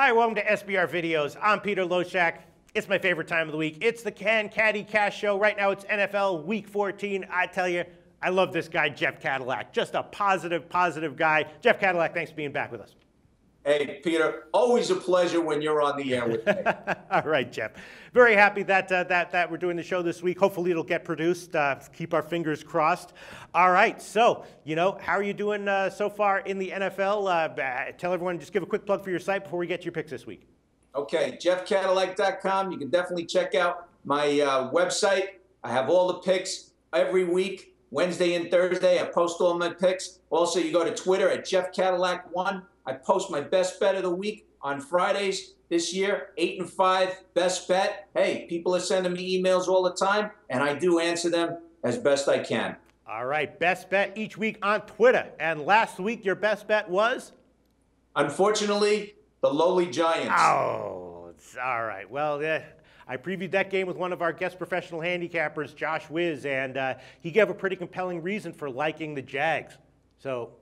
Hi, welcome to SBR Videos. I'm Peter Loshak. It's my favorite time of the week. It's the Caddy Cash Show. Right now it's NFL Week 14. I tell you, I love this guy, Jeff Cadillac. Just a positive guy. Jeff Cadillac, thanks for being back with us. Hey, Peter, always a pleasure when you're on the air with me. All right, Jeff. Very happy that we're doing the show this week. Hopefully it'll get produced. Keep our fingers crossed. All right, so, how are you doing so far in the NFL? Tell everyone, just give a quick plug for your site before we get to your picks this week. Okay, jeffcadillac.com. You can definitely check out my website. I have all the picks every week, Wednesday and Thursday. I post all my picks. Also, you go to Twitter at jeffcadillac1. I post my best bet of the week on Fridays this year, 8 and 5, best bet. Hey, people are sending me emails all the time, and I do answer them as best I can. All right, best bet each week on Twitter. And last week, your best bet was? Unfortunately, the lowly Giants. Oh, it's all right. Well, I previewed that game with one of our guest professional handicappers, Josh Wiz, and he gave a pretty compelling reason for liking the Jags. So,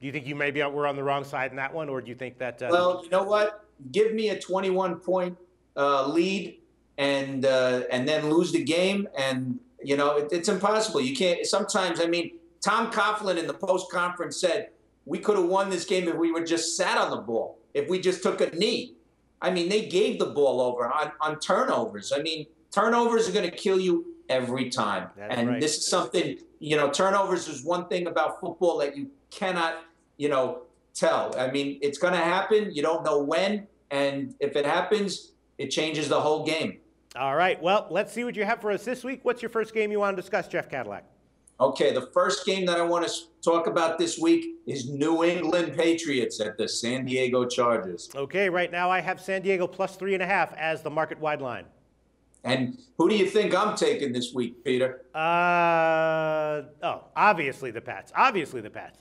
do you think you maybe were on the wrong side in that one, or do you think that? Well, you know what? Give me a 21-point lead, and then lose the game, and it's impossible. You can't. Sometimes, Tom Coughlin in the post-conference said we could have won this game if we would just sat on the ball, if we just took a knee. They gave the ball over on turnovers. Turnovers are going to kill you every time. That's and right. This is something, turnovers is one thing about football that you cannot, tell. It's going to happen. You don't know when. And if it happens, it changes the whole game. All right. Well, let's see what you have for us this week. What's your first game you want to discuss, Jeff Cadillac? Okay, the first game that I want to talk about this week is New England Patriots at the San Diego Chargers. Okay, right now I have San Diego plus 3.5 as the market-wide line. And who do you think I'm taking this week, Peter? Obviously the Pats. Obviously the Pats.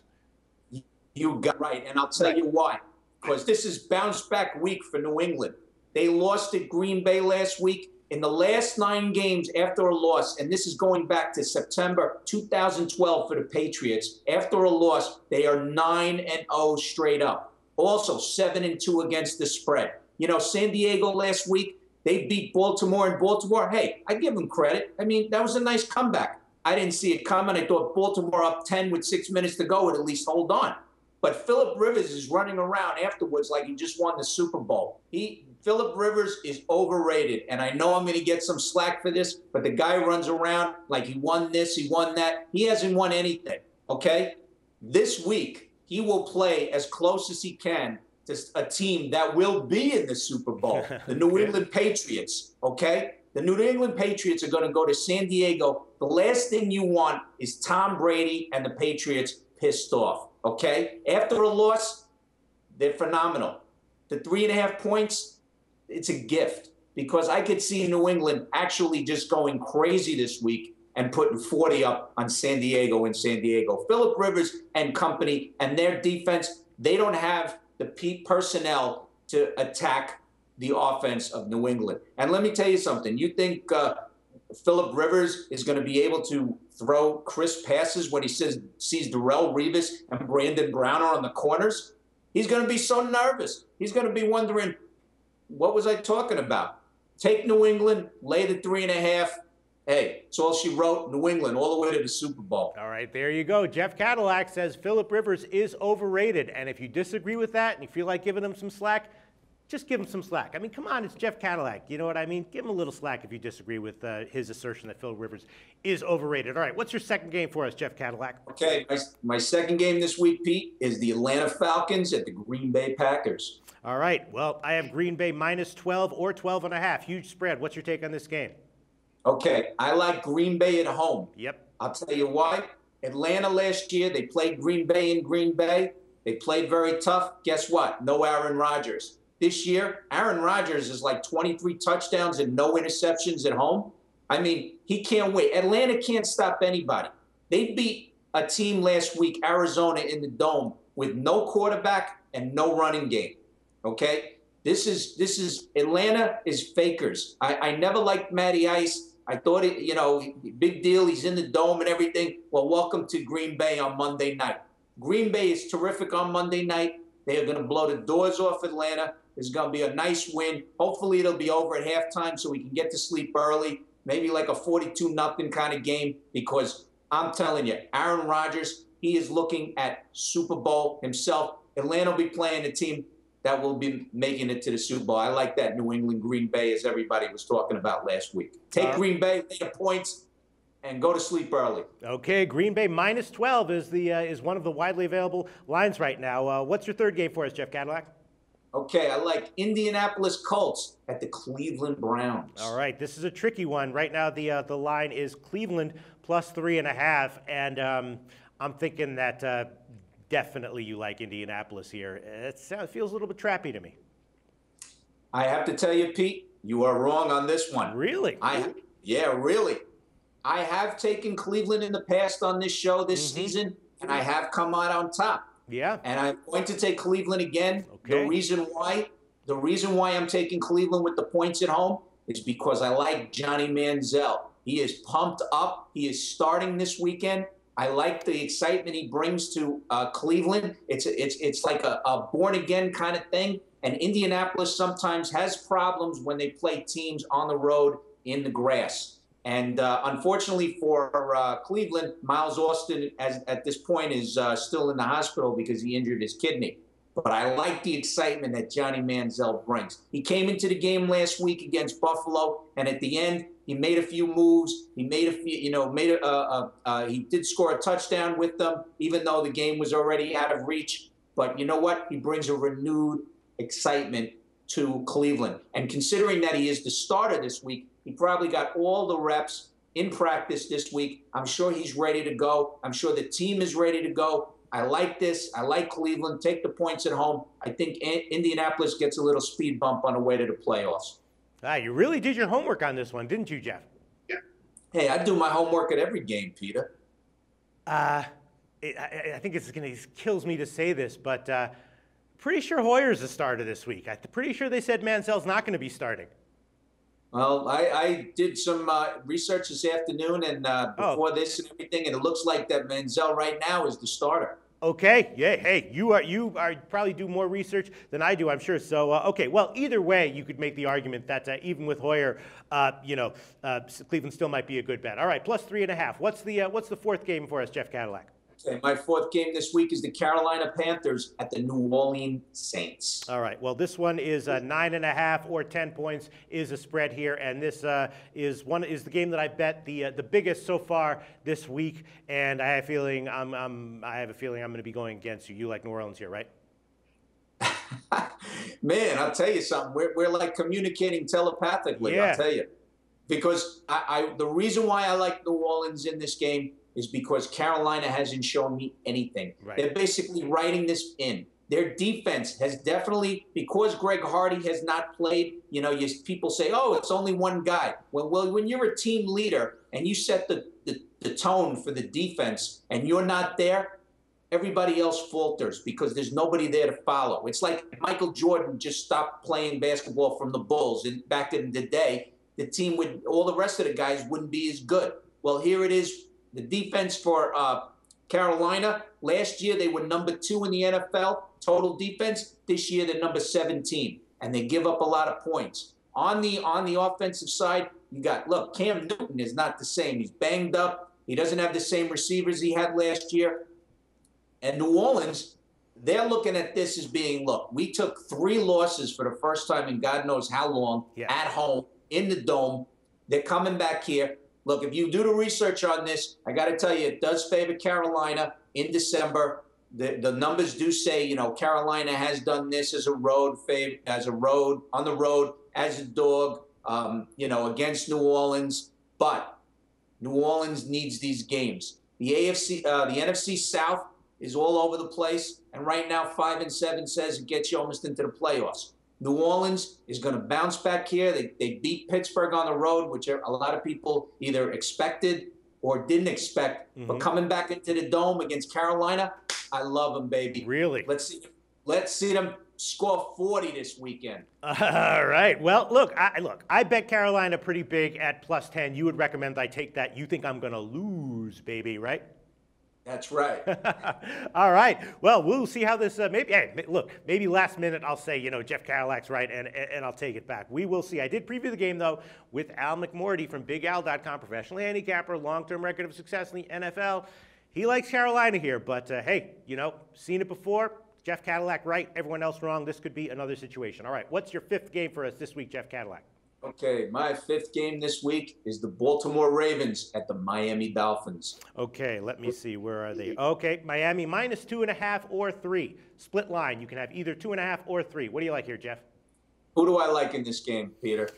You got right, and I'll tell you why. Because this is bounce-back week for New England. They lost at Green Bay last week. In the last 9 games after a loss, and this is going back to September 2012 for the Patriots, after a loss, they are 9-0 straight up. Also, 7-2 against the spread. San Diego last week, they beat Baltimore, and Baltimore, hey, I give them credit. That was a nice comeback. I didn't see it coming. I thought Baltimore up 10 with 6 minutes to go would at least hold on. But Phillip Rivers is running around afterwards like he just won the Super Bowl. Phillip Rivers is overrated, and I know I'm going to get some slack for this, but the guy runs around like he won this, he won that. He hasn't won anything, okay? This week, he will play as close as he can to a team that will be in the Super Bowl, the New England Patriots, okay? The New England Patriots are going to go to San Diego. The last thing you want is Tom Brady and the Patriots pissed off, okay? After a loss, they're phenomenal. The 3.5 points, it's a gift, because I could see New England actually just going crazy this week and putting 40 up on San Diego in San Diego. Phillip Rivers and company and their defense, they don't have the personnel to attack the offense of New England. And let me tell you something. You think Phillip Rivers is going to be able to throw crisp passes when he sees Darrelle Revis and Brandon Browner on the corners? He's going to be so nervous. He's going to be wondering, what was I talking about? Take New England, lay the 3.5. Hey, it's all she wrote. New England all the way to the Super Bowl. All right, there you go. Jeff Cadillac says Phillip Rivers is overrated. And if you disagree with that and you feel like giving him some slack, just give him some slack. Come on, it's Jeff Cadillac. You know what I mean? Give him a little slack if you disagree with his assertion that Phillip Rivers is overrated. All right, what's your second game for us, Jeff Cadillac? Okay, my second game this week, Pete, is the Atlanta Falcons at the Green Bay Packers. All right, well, I have Green Bay minus 12 or 12.5. Huge spread. What's your take on this game? Okay, I like Green Bay at home. Yep. I'll tell you why. Atlanta last year, they played Green Bay in Green Bay. They played very tough. Guess what? No Aaron Rodgers. This year, Aaron Rodgers is like 23 touchdowns and no interceptions at home. He can't wait. Atlanta can't stop anybody. They beat a team last week, Arizona, in the Dome with no quarterback and no running game. Okay? This is Atlanta is fakers. I never liked Matty Ice. I thought big deal. He's in the Dome and everything. Well, welcome to Green Bay on Monday night. Green Bay is terrific on Monday night. They are going to blow the doors off Atlanta. It's going to be a nice win. Hopefully, it'll be over at halftime so we can get to sleep early. Maybe like a 42-0 kind of game, because I'm telling you, Aaron Rodgers, he is looking at Super Bowl himself. Atlanta will be playing a team that will be making it to the Super Bowl. I like that New England Green Bay, as everybody was talking about last week. Take Green Bay, lay the points, and go to sleep early. Okay, Green Bay minus 12 is one of the widely available lines right now. What's your third game for us, Jeff Cadillac? Okay, I like Indianapolis Colts at the Cleveland Browns. All right, this is a tricky one. Right now, the line is Cleveland plus 3.5, and I'm thinking that definitely you like Indianapolis here. It feels a little bit trappy to me. I have to tell you, Pete, you are wrong on this one. Really? Yeah, really. I have taken Cleveland in the past on this show this season, and I have come out on top. Yeah. And I'm going to take Cleveland again. Okay. The reason why I'm taking Cleveland with the points at home is because I like Johnny Manziel. He is pumped up. He is starting this weekend. I like the excitement he brings to Cleveland. It's like a born-again kind of thing. And Indianapolis sometimes has problems when they play teams on the road in the grass. And unfortunately for Cleveland, Miles Austin at this point is still in the hospital because he injured his kidney. But I like the excitement that Johnny Manziel brings. He came into the game last week against Buffalo, and at the end, he made a few moves. He made a few, he did score a touchdown with them, even though the game was already out of reach. But you know what? He brings a renewed excitement to Cleveland. And considering that he is the starter this week, he probably got all the reps in practice this week. I'm sure he's ready to go. I'm sure the team is ready to go. I like this. I like Cleveland. Take the points at home. I think Indianapolis gets a little speed bump on the way to the playoffs. You really did your homework on this one, didn't you, Jeff? Yeah. Hey, I do my homework at every game, Peter. I think it kills me to say this, but pretty sure Hoyer's the starter this week. I'm pretty sure they said Manziel's not going to be starting. Well, I did some research this afternoon and before this and everything, and it looks like that Manziel right now is the starter. Okay. Yeah. Hey, you are probably do more research than I do, I'm sure. So okay. Well, either way, you could make the argument that even with Hoyer, Cleveland still might be a good bet. All right, plus 3.5. What's the fourth game for us, Jeff Cadillac? Okay, my fourth game this week is the Carolina Panthers at the New Orleans Saints. All right. Well, this one is 9.5 or 10 points is a spread here, and this is the game that I bet the biggest so far this week. And I have a feeling I'm going to be going against you. You like New Orleans here, right? Man, I'll tell you something. We're like communicating telepathically. Yeah. I'll tell you, because the reason why I like New Orleans in this game is because Carolina hasn't shown me anything. Right. They're basically writing this in. Their defense has definitely, because Greg Hardy has not played, people say, oh, it's only one guy. Well, when you're a team leader and you set the tone for the defense and you're not there, everybody else falters because there's nobody there to follow. It's like Michael Jordan just stopped playing basketball from the Bulls. And back in the day, the team all the rest of the guys wouldn't be as good. Well, here it is. The defense for Carolina, last year they were number 2 in the NFL, total defense. This year they're number 17, and they give up a lot of points. On the offensive side, Cam Newton is not the same. He's banged up. He doesn't have the same receivers he had last year. And New Orleans, they're looking at this as being, look, we took 3 losses for the first time in God knows how long at home in the Dome. They're coming back here. Look, if you do the research on this, I got to tell you, it does favor Carolina in December. The numbers do say, Carolina has done this as a road on the road, as a dog, against New Orleans. But New Orleans needs these games. The NFC South is all over the place, and right now 5-7 says it gets you almost into the playoffs. New Orleans is going to bounce back here. They beat Pittsburgh on the road, which a lot of people either expected or didn't expect. Mm-hmm. But coming back into the Dome against Carolina, I love them, baby. Really? Let's see them score 40 this weekend. All right. Well, look, I bet Carolina pretty big at plus 10. You would recommend I take that. You think I'm going to lose, baby, right? That's right. All right. Well, we'll see how this, maybe last minute I'll say, Jeff Cadillac's right, and I'll take it back. We will see. I did preview the game, though, with Al McMorty from BigAl.com, professional handicapper, long-term record of success in the NFL. He likes Carolina here, but hey, seen it before. Jeff Cadillac right, everyone else wrong. This could be another situation. All right, what's your fifth game for us this week, Jeff Cadillac? Okay, my fifth game this week is the Baltimore Ravens at the Miami Dolphins. Okay, let me see. Where are they? Okay, Miami minus 2.5 or 3. Split line. You can have either 2.5 or 3. What do you like here, Jeff? Who do I like in this game, Peter?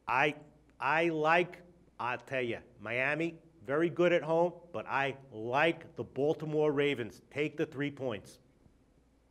I'll tell you, Miami, very good at home, but I like the Baltimore Ravens. Take the 3 points.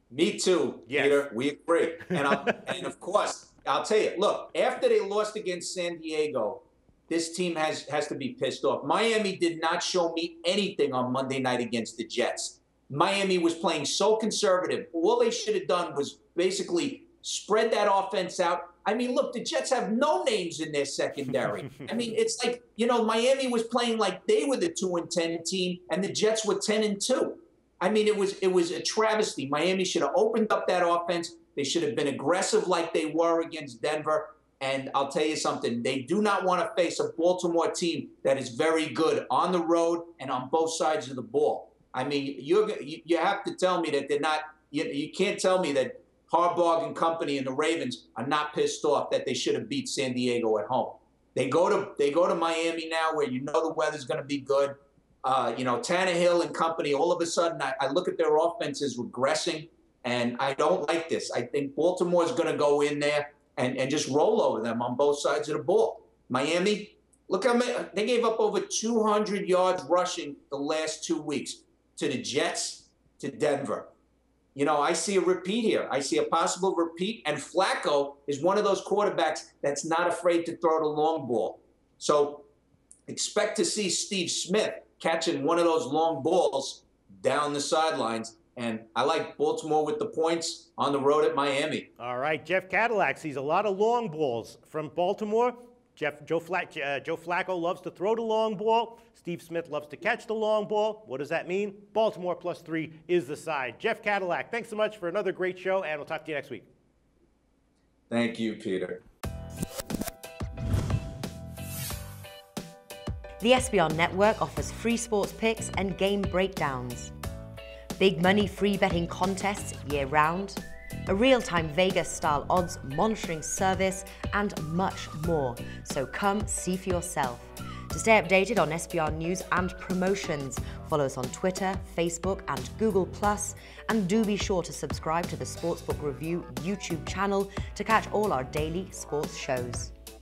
Me too, yes. Peter. We agree. And of course, I'll tell you, look, after they lost against San Diego, this team has to be pissed off. Miami did not show me anything on Monday night against the Jets. Miami was playing so conservative. All they should have done was basically spread that offense out. I mean, look, the Jets have no names in their secondary. I mean, it's like, Miami was playing like they were the 2-10 team, and the Jets were 10-2. I mean, it was a travesty. Miami should have opened up that offense. They should have been aggressive like they were against Denver. And I'll tell you something, they do not want to face a Baltimore team that is very good on the road and on both sides of the ball. I mean, you have to tell me that they're not – you can't tell me that Harbaugh and company and the Ravens are not pissed off that they should have beat San Diego at home. They go to Miami now where the weather's going to be good. Tannehill and company, all of a sudden I look at their offenses regressing, and I don't like this. I think Baltimore's going to go in there and just roll over them on both sides of the ball. Miami, look how many, they gave up over 200 yards rushing the last 2 weeks to the Jets, to Denver. I see a repeat here. I see a possible repeat, and Flacco is one of those quarterbacks that's not afraid to throw the long ball. So expect to see Steve Smith catching one of those long balls down the sidelines. And I like Baltimore with the points on the road at Miami. All right, Jeff Cadillac sees a lot of long balls from Baltimore. Joe Flacco loves to throw the long ball. Steve Smith loves to catch the long ball. What does that mean? Baltimore +3 is the side. Jeff Cadillac, thanks so much for another great show, and we'll talk to you next week. Thank you, Peter. The SBR Network offers free sports picks and game breakdowns, big money free betting contests year-round, a real-time Vegas-style odds monitoring service, and much more. So come see for yourself. To stay updated on SBR news and promotions, follow us on Twitter, Facebook, and Google+, and do be sure to subscribe to the Sportsbook Review YouTube channel to catch all our daily sports shows.